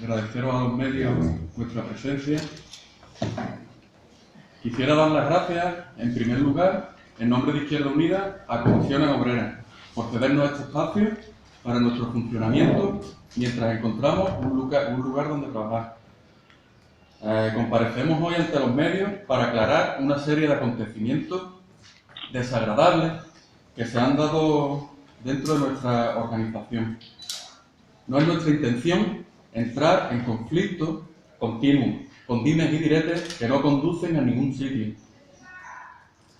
agradeceros a los medios vuestra presencia. Quisiera dar las gracias, en primer lugar, en nombre de Izquierda Unida, a Comisiones Obreras, por cedernos este espacio para nuestro funcionamiento mientras encontramos un lugar donde trabajar. Comparecemos hoy ante los medios para aclarar una serie de acontecimientos desagradables que se han dado dentro de nuestra organización. No es nuestra intención entrar en conflicto continuo, con dimes y diretes que no conducen a ningún sitio.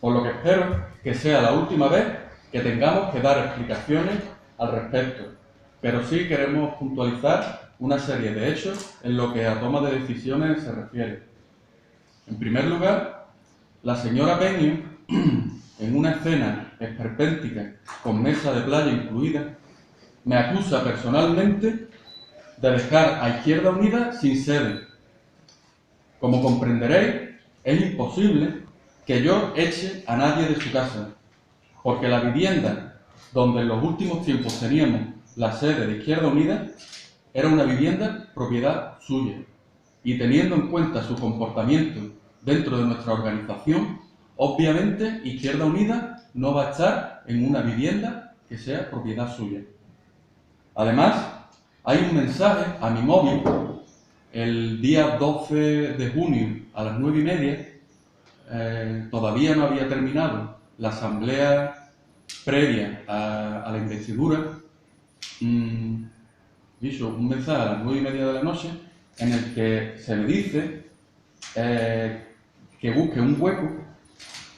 Por lo que espero que sea la última vez que tengamos que dar explicaciones al respecto, pero sí queremos puntualizar una serie de hechos en lo que a toma de decisiones se refiere. En primer lugar, la señora Peña, en una escena esperpéntica con mesa de playa incluida, me acusa personalmente de dejar a Izquierda Unida sin sede. Como comprenderéis, es imposible que yo eche a nadie de su casa, porque la vivienda donde en los últimos tiempos teníamos la sede de Izquierda Unida era una vivienda propiedad suya, y teniendo en cuenta su comportamiento dentro de nuestra organización, obviamente Izquierda Unida no va a estar en una vivienda que sea propiedad suya. Además, hay un mensaje a mi móvil el día 12 de junio a las 9:30. Todavía no había terminado la asamblea previa a la investidura. Hizo un mensaje a las 9:30 de la noche en el que se me dice que busque un hueco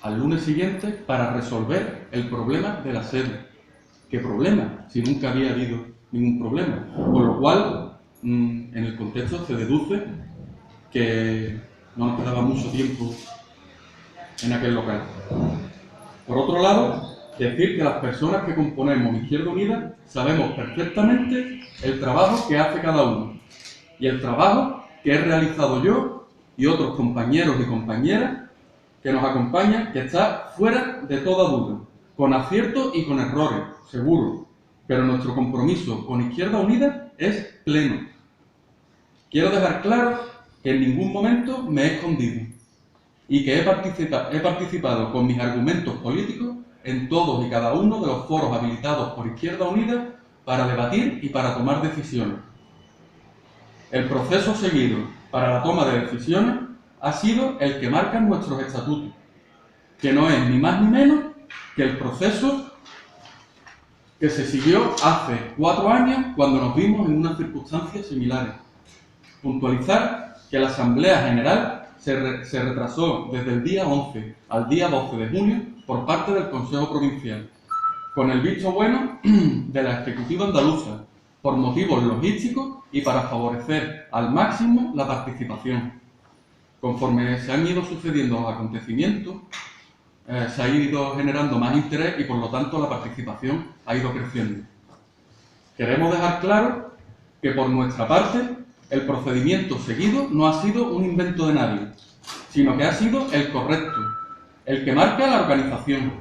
al lunes siguiente para resolver el problema de la sede. ¿Qué problema? Si nunca había habido ningún problema. Con lo cual, en el contexto se deduce que no nos quedaba mucho tiempo en aquel local. Por otro lado, decir que las personas que componemos Izquierda Unida sabemos perfectamente el trabajo que hace cada uno y el trabajo que he realizado yo y otros compañeros y compañeras que nos acompañan, que está fuera de toda duda, con aciertos y con errores, seguro, pero nuestro compromiso con Izquierda Unida es pleno. Quiero dejar claro que en ningún momento me he escondido y que he participado con mis argumentos políticos en todos y cada uno de los foros habilitados por Izquierda Unida para debatir y para tomar decisiones. El proceso seguido para la toma de decisiones ha sido el que marcan nuestros estatutos, que no es ni más ni menos que el proceso que se siguió hace 4 años cuando nos vimos en unas circunstancias similares. Puntualizar que la Asamblea General se retrasó desde el día 11 al día 12 de junio por parte del Consejo Provincial, con el visto bueno de la Ejecutiva andaluza, por motivos logísticos y para favorecer al máximo la participación. Conforme se han ido sucediendo los acontecimientos, se ha ido generando más interés y por lo tanto la participación ha ido creciendo. Queremos dejar claro que por nuestra parte el procedimiento seguido no ha sido un invento de nadie, sino que ha sido el correcto, el que marca la organización,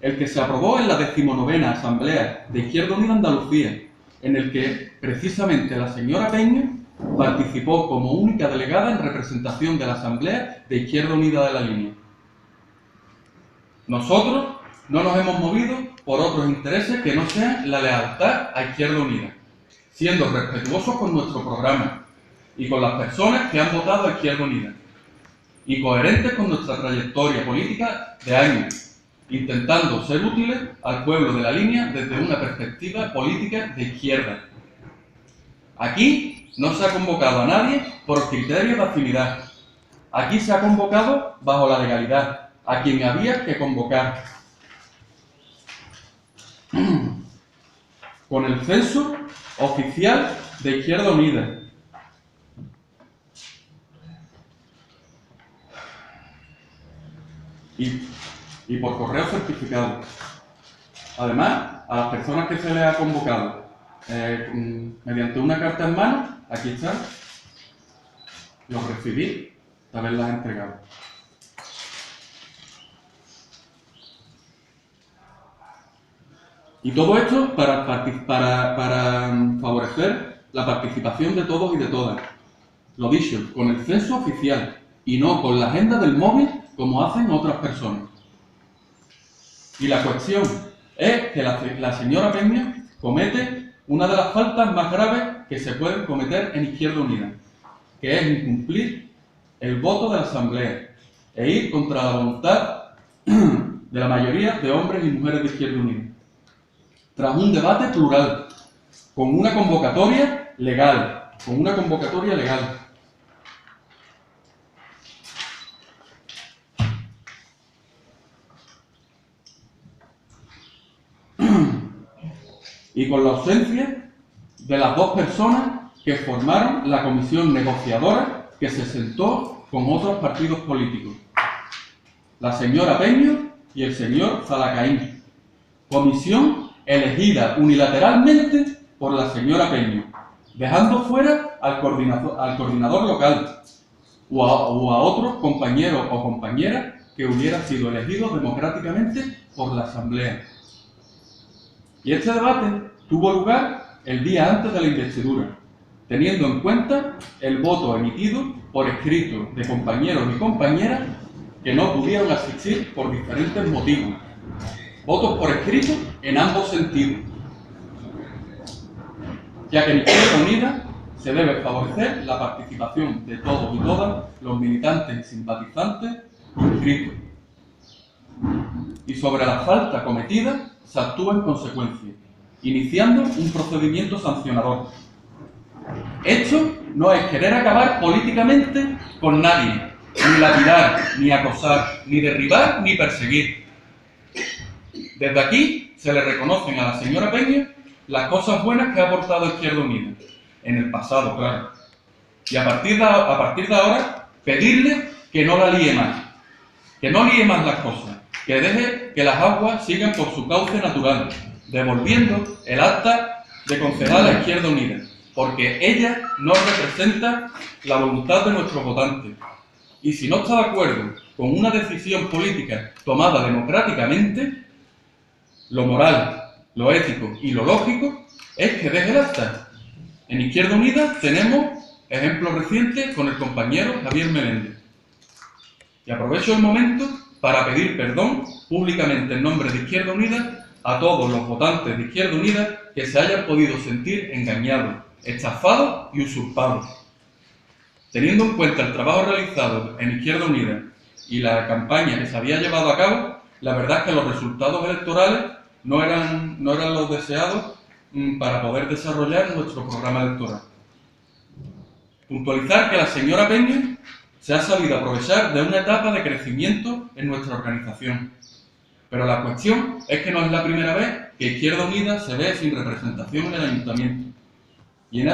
el que se aprobó en la 19ª Asamblea de Izquierda Unida Andalucía, en el que precisamente la señora Peña participó como única delegada en representación de la Asamblea de Izquierda Unida de la Línea. Nosotros no nos hemos movido por otros intereses que no sean la lealtad a Izquierda Unida, siendo respetuosos con nuestro programa y con las personas que han votado a Izquierda Unida, y coherentes con nuestra trayectoria política de años, intentando ser útiles al pueblo de la Línea desde una perspectiva política de izquierda. Aquí no se ha convocado a nadie por criterios de afinidad. Aquí se ha convocado bajo la legalidad a quien había que convocar. Con el censo oficial de Izquierda Unida. Y por correo certificado. Además, a las personas que se les ha convocado mediante una carta en mano, aquí están, los recibí, haberlas entregado. Y todo esto para favorecer la participación de todos y de todas. Lo dicho, con el censo oficial y no con la agenda del móvil como hacen otras personas. Y la cuestión es que la señora Peña comete una de las faltas más graves que se pueden cometer en Izquierda Unida, que es incumplir el voto de la Asamblea e ir contra la voluntad de la mayoría de hombres y mujeres de Izquierda Unida. Tras un debate plural, con una convocatoria legal, y con la ausencia de las dos personas que formaron la comisión negociadora que se sentó con otros partidos políticos, la señora Peña y el señor Zalacaín. Comisión elegida unilateralmente por la señora Peña, dejando fuera al coordinador local o a otros compañeros o compañeras que hubieran sido elegidos democráticamente por la Asamblea. Y este debate tuvo lugar el día antes de la investidura, teniendo en cuenta el voto emitido por escrito de compañeros y compañeras que no pudieron asistir por diferentes motivos. Votos por escrito en ambos sentidos, ya que en Izquierda Unida se debe favorecer la participación de todos y todas los militantes y simpatizantes inscritos. Y sobre la falta cometida se actúa en consecuencia, iniciando un procedimiento sancionador. Esto no es querer acabar políticamente con nadie, ni lapidar, ni acosar, ni derribar, ni perseguir. Desde aquí se le reconocen a la señora Peña las cosas buenas que ha aportado Izquierda Unida, en el pasado, claro. Y a partir de ahora, pedirle que no la líe más, que no líe más las cosas, que deje que las aguas sigan por su cauce natural, devolviendo el acta de concejal a Izquierda Unida, porque ella no representa la voluntad de nuestros votantes. Y si no está de acuerdo con una decisión política tomada democráticamente, lo moral, lo ético y lo lógico es que deje el acta. En Izquierda Unida tenemos ejemplos recientes con el compañero Javier Meléndez. Y aprovecho el momento para pedir perdón públicamente en nombre de Izquierda Unida a todos los votantes de Izquierda Unida que se hayan podido sentir engañados, estafados y usurpados. Teniendo en cuenta el trabajo realizado en Izquierda Unida y la campaña que se había llevado a cabo, la verdad es que los resultados electorales no eran los deseados para poder desarrollar nuestro programa electoral. Puntualizar que la señora Peña se ha sabido aprovechar de una etapa de crecimiento en nuestra organización. Pero la cuestión es que no es la primera vez que Izquierda Unida se ve sin representación en el ayuntamiento. Y en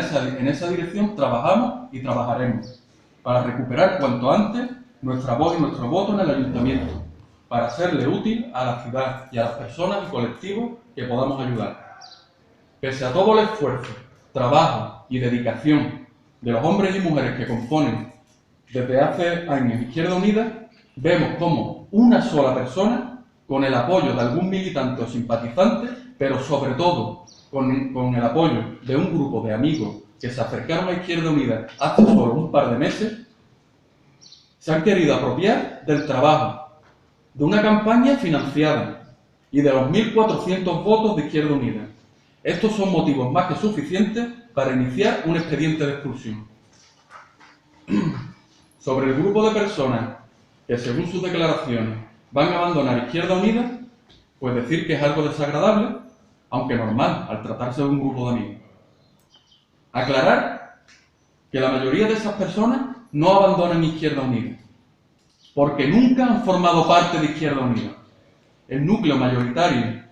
esa dirección trabajamos y trabajaremos para recuperar cuanto antes nuestra voz y nuestro voto en el ayuntamiento, para serle útil a la ciudad y a las personas y colectivos que podamos ayudar. Pese a todo el esfuerzo, trabajo y dedicación de los hombres y mujeres que componen desde hace años Izquierda Unida, vemos como una sola persona, con el apoyo de algún militante o simpatizante, pero sobre todo con el apoyo de un grupo de amigos que se acercaron a Izquierda Unida hace solo un par de meses, se han querido apropiar del trabajo, de una campaña financiada y de los 1.400 votos de Izquierda Unida. Estos son motivos más que suficientes para iniciar un expediente de expulsión. Sobre el grupo de personas que, según sus declaraciones, van a abandonar Izquierda Unida, pues decir que es algo desagradable, aunque normal, al tratarse de un grupo de amigos. Aclarar que la mayoría de esas personas no abandonan Izquierda Unida, porque nunca han formado parte de Izquierda Unida. El núcleo mayoritario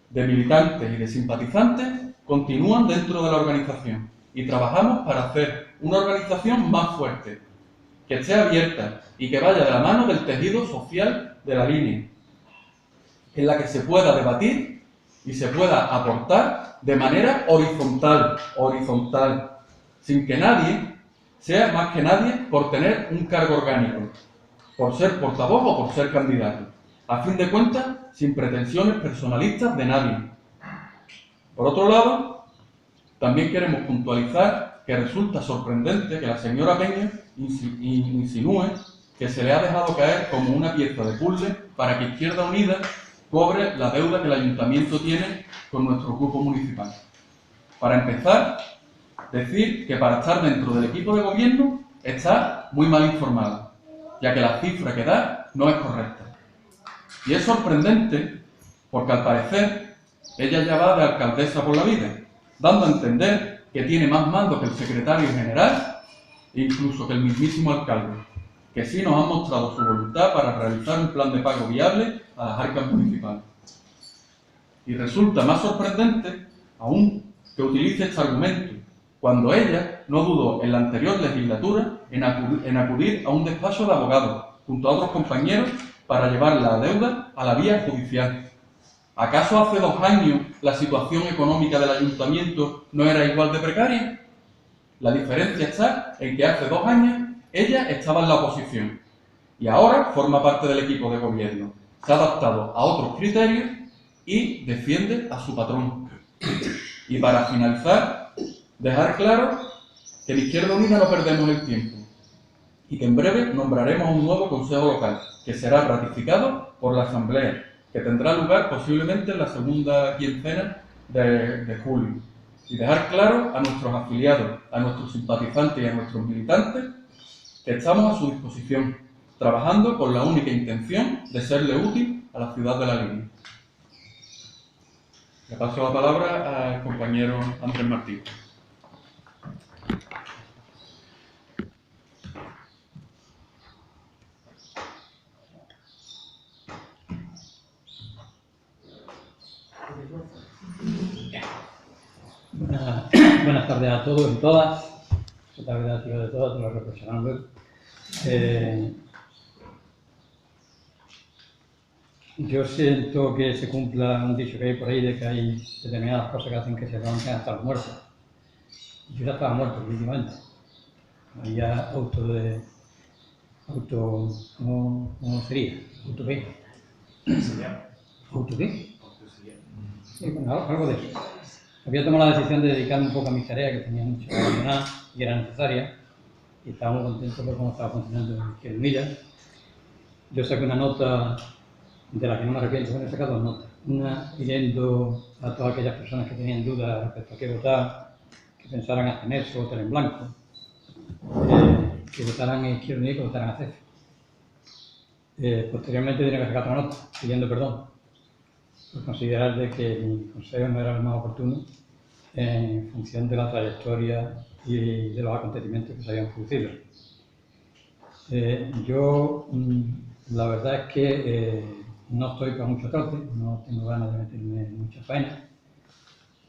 de militantes y de simpatizantes continúan dentro de la organización y trabajamos para hacer una organización más fuerte, que esté abierta y que vaya de la mano del tejido social de la línea, en la que se pueda debatir y se pueda aportar de manera horizontal, sin que nadie sea más que nadie por tener un cargo orgánico, por ser portavoz o por ser candidato. A fin de cuentas, sin pretensiones personalistas de nadie. Por otro lado, También queremos puntualizar que resulta sorprendente que la señora Peña insinúe que se le ha dejado caer como una pieza de puzzle para que Izquierda Unida cobre la deuda que el Ayuntamiento tiene con nuestro grupo municipal. Para empezar, decir que para estar dentro del equipo de gobierno está muy mal informada, ya que la cifra que da no es correcta. Y es sorprendente porque al parecer ella ya va de alcaldesa por la vida, dando a entender que tiene más mando que el secretario general e incluso que el mismísimo alcalde, que sí nos han mostrado su voluntad para realizar un plan de pago viable a las arcas municipales. Y resulta más sorprendente aún que utilice este argumento, cuando ella no dudó en la anterior legislatura en acudir a un despacho de abogados, junto a otros compañeros, para llevar la deuda a la vía judicial. ¿Acaso hace 2 años la situación económica del ayuntamiento no era igual de precaria? La diferencia está en que hace 2 años ella estaba en la oposición y ahora forma parte del equipo de gobierno. Se ha adaptado a otros criterios y defiende a su patrón. Y para finalizar, dejar claro que en Izquierda Unida no perdemos el tiempo y que en breve nombraremos un nuevo consejo local que será ratificado por la Asamblea, que tendrá lugar posiblemente en la segunda quincena de julio. Y dejar claro a nuestros afiliados, a nuestros simpatizantes y a nuestros militantes que estamos a su disposición, trabajando con la única intención de serle útil a la ciudad de La Línea. Le paso la palabra al compañero Andrés Martín. Buenas tardes a todos y todas. Esta verdad, de todas, te lo reprocharán luego. Yo siento que se cumpla un dicho que hay por ahí de que hay determinadas cosas que hacen que se levanten hasta los muertos. Yo ya estaba muerto últimamente. Había ¿cómo sería? ¿Auto qué? ¿Auto qué? Sí, bueno, algo de eso. Había tomado la decisión de dedicarme un poco a mis tareas, que tenía mucho que abandonar y era necesaria, y estaba muy contento por cómo estaba funcionando Izquierda Unida. Yo saqué una nota de la que no me arrepiento, bueno, he sacado 2 notas. Una pidiendo a todas aquellas personas que tenían dudas respecto a qué votar, que pensaran abstenerse o votar en blanco, que votaran en Izquierda Unida y que votaran a CEF. Posteriormente tenía que sacar otra nota pidiendo perdón por considerar de que mi consejo no era el más oportuno en función de la trayectoria y de los acontecimientos que se habían producido. Yo, la verdad es que no estoy para mucho trote, no tengo ganas de meterme en mucha faena,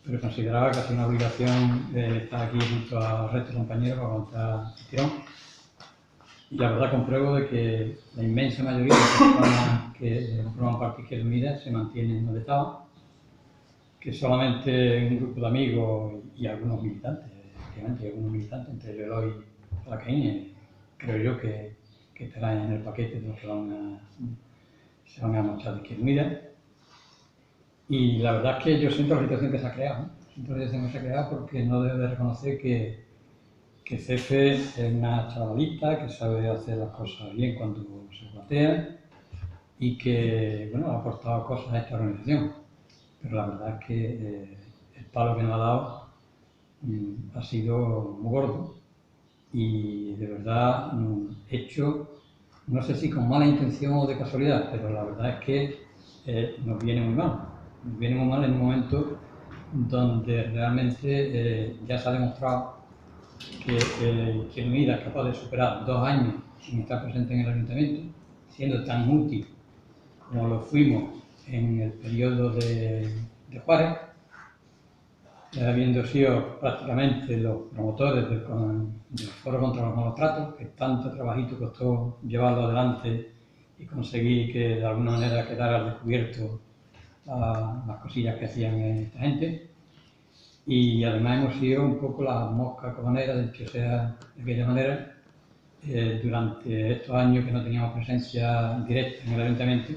pero consideraba casi una obligación estar aquí junto a los restos compañeros para aguantar el tirón. Y la verdad compruebo de que la inmensa mayoría de las personas que forman parte de Izquierda Unida se mantienen donde estaban, que solamente un grupo de amigos y algunos militantes, efectivamente, algunos militantes, entre Eloy y Alacaín, creo yo que estarán en el paquete de los que se van a marchar de Izquierda Unida. Y la verdad es que yo siento la situación que se ha creado, ¿no? Siento la situación que se ha creado porque no debo de reconocer que CEFE es una chavalita que sabe hacer las cosas bien cuando se plantea y que, bueno, ha aportado cosas a esta organización. Pero la verdad es que el palo que nos ha dado ha sido muy gordo y de verdad hecho, no sé si con mala intención o de casualidad, pero la verdad es que nos viene muy mal. Nos viene muy mal en un momento donde realmente ya se ha demostrado que Izquierda Unida es capaz de superar 2 años sin estar presente en el ayuntamiento, siendo tan útil como lo fuimos en el periodo de Juárez, habiendo sido prácticamente los promotores del foro contra los malos tratos, que tanto trabajito costó llevarlo adelante y conseguir que de alguna manera quedara al descubierto las cosillas que hacían esta gente. Y además hemos sido un poco las moscas cojoneras, de que sea de aquella manera, durante estos años que no teníamos presencia directa en el ayuntamiento,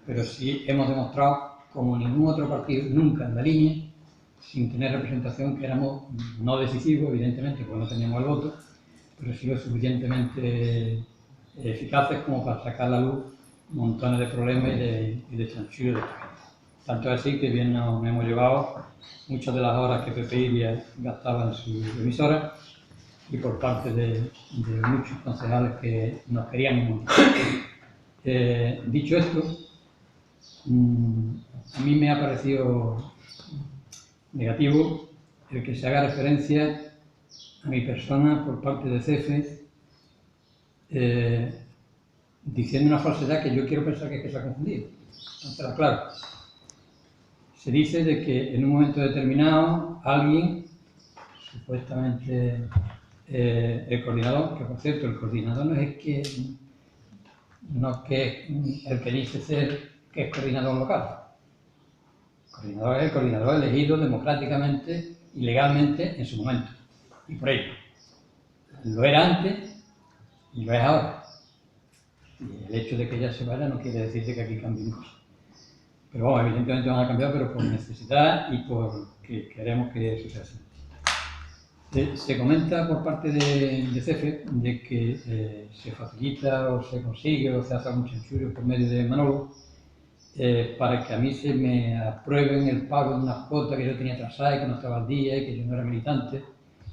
pero sí hemos demostrado, como ningún otro partido nunca en La Línea, sin tener representación, que éramos no decisivos, evidentemente, porque no teníamos el voto, pero sí lo suficientemente eficaces como para sacar a la luz montones de problemas y de chanchullos de esta gente. Tanto así que bien nos hemos llevado muchas de las horas que Pepe Iria gastaba en su emisora y por parte de muchos concejales que nos querían mucho. Dicho esto, a mí me ha parecido negativo el que se haga referencia a mi persona por parte de CEFE, diciendo una falsedad que yo quiero pensar que se ha confundido. Entonces, claro, se dice de que en un momento determinado alguien, supuestamente el coordinador, que por cierto el coordinador no es el que dice ser que es coordinador local. El coordinador es el coordinador elegido democráticamente y legalmente en su momento, y por ello. Lo era antes y lo es ahora. Y el hecho de que ella se vaya no quiere decir que aquí cambien cosas. Pero bueno, evidentemente van a cambiar, pero por necesidad y porque queremos que eso sea así. Se comenta por parte de CEFE de que se facilita o se consigue o se hace algún chanchullo por medio de Manolo para que a mí se me aprueben el pago de unas cuotas que yo tenía atrasadas y que no estaba al día y que yo no era militante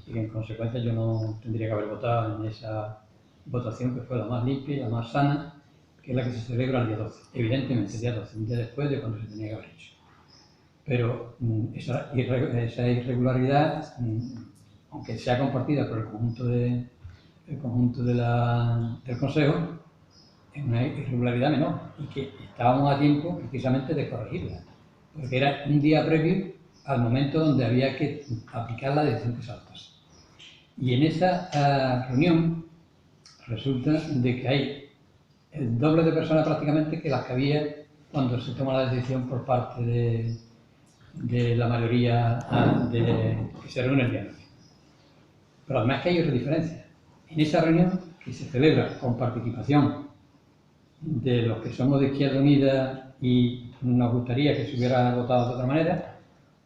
y que en consecuencia yo no tendría que haber votado en esa votación que fue la más limpia y la más sana, que es la que se celebra el día 12. Evidentemente, el día 12, un día después de cuando se tenía que haber hecho. Pero esa irregularidad, aunque sea compartida por el conjunto del Consejo, es una irregularidad menor y que estábamos a tiempo precisamente de corregirla, porque era un día previo al momento donde había que aplicar la decisión que se adoptase. Y en esa reunión resulta de que hay el doble de personas prácticamente que las que había cuando se toma la decisión por parte de la mayoría que se reúne el día 9. Pero además que hay otra diferencia. En esa reunión, que se celebra con participación de los que somos de Izquierda Unida y nos gustaría que se hubiera votado de otra manera,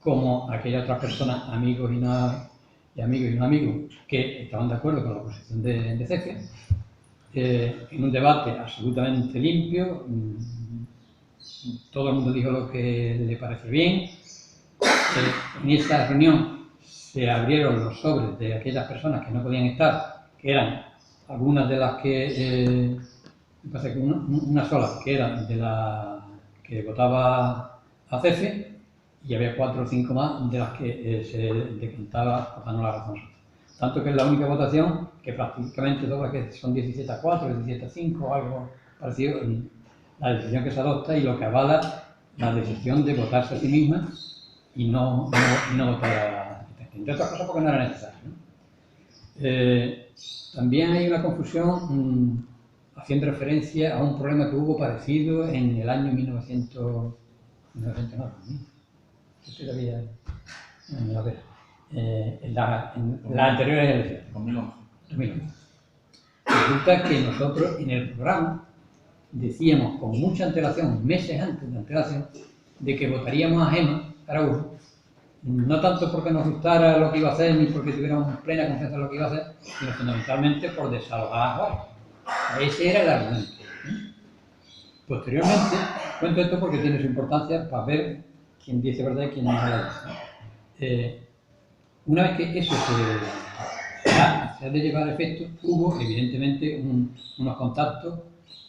como aquellas otras personas, amigos y no amigos, que estaban de acuerdo con la posición de CEFE, en un debate absolutamente limpio, todo el mundo dijo lo que le parece bien. En esa reunión se abrieron los sobres de aquellas personas que no podían estar, que eran algunas de las que, me parece que una sola, que era de la que votaba a CEFE, y había 4 o 5 más de las que se decantaba por darnos la razón. Tanto que es la única votación que prácticamente todas las que son 17-4, 17-5 o algo parecido, la decisión que se adopta y lo que avala la decisión de votarse a sí misma y no votar a entre otras cosas porque no era necesario, ¿no? También hay una confusión haciendo referencia a un problema que hubo parecido en el año 1909, ¿no? Estoy todavía en las anteriores elecciones. 2011. Resulta que nosotros en el programa decíamos con mucha antelación, meses antes de antelación, de que votaríamos a Gemma Araujo, no tanto porque nos gustara lo que iba a hacer ni porque tuviéramos plena confianza en lo que iba a hacer, sino fundamentalmente por desalojar a Juárez. Ese era el argumento. Posteriormente, cuento esto porque tiene su importancia para ver quién dice verdad y quién no la dice. Una vez que eso se ha de llevar a efecto, hubo evidentemente unos contactos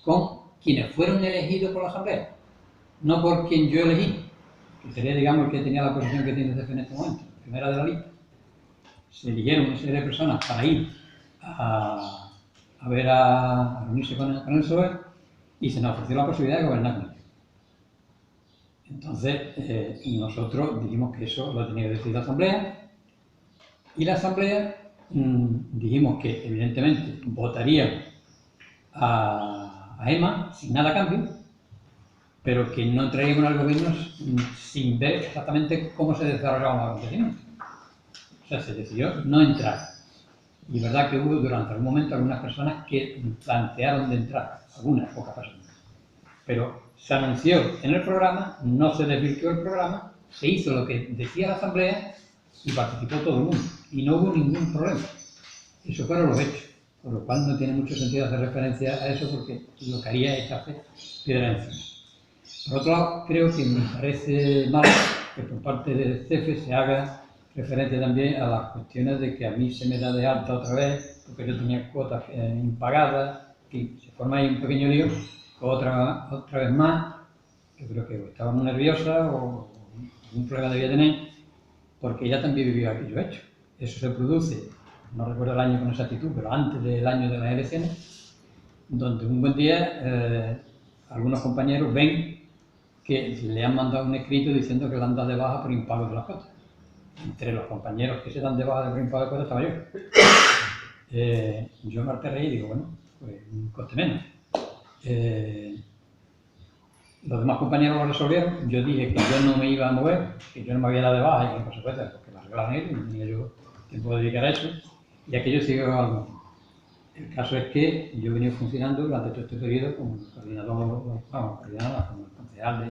con quienes fueron elegidos por la Asamblea, no por quien yo elegí, que sería, digamos, el que tenía la posición que tiene CEFE en este momento, primera de la lista. Se eligieron una serie de personas para ir a reunirse con el PSOE y se nos ofreció la posibilidad de gobernar con ellos. Entonces, nosotros dijimos que eso lo tenía que decidir la Asamblea, y la Asamblea dijimos que evidentemente votarían a Emma sin nada a cambio, pero que no entraríamos al gobierno sin ver exactamente cómo se desarrollaban los acontecimientos. O sea, se decidió no entrar. Y es verdad que hubo durante algún momento algunas personas que plantearon de entrar, algunas pocas personas. Pero se anunció en el programa, no se desvirtió el programa se hizo lo que decía la asamblea y participó todo el mundo. Y no hubo ningún problema. Eso fueron los hechos. Por lo cual no tiene mucho sentido hacer referencia a eso porque lo que haría es echarse piedra encima. Por otro lado, creo que me parece mal que por parte del CEFE se haga referencia también a las cuestiones de que a mí se me da de alta otra vez porque yo tenía cuotas impagadas, y se forma ahí un pequeño lío, otra vez más. Yo creo que estaba muy nerviosa o algún problema debía tener, porque ella también vivió aquello hecho. Eso se produce, no recuerdo el año con exactitud, pero antes del año de las elecciones, donde un buen día algunos compañeros ven que le han mandado un escrito diciendo que le han dado de baja por impago de las cuotas. Entre los compañeros que se dan de baja por impago de cuotas estaba yo. Yo me aterré y digo, bueno, pues un coste menos. Los demás compañeros lo resolvieron. Yo dije que yo no me iba a mover, que yo no me había dado de baja y que en consecuencia porque lo arreglaban ellos y no tenía yo tiempo de dedicar a eso. Y aquello siguió algo. El caso es que yo he venido funcionando durante todo este periodo como coordinador, como concejal de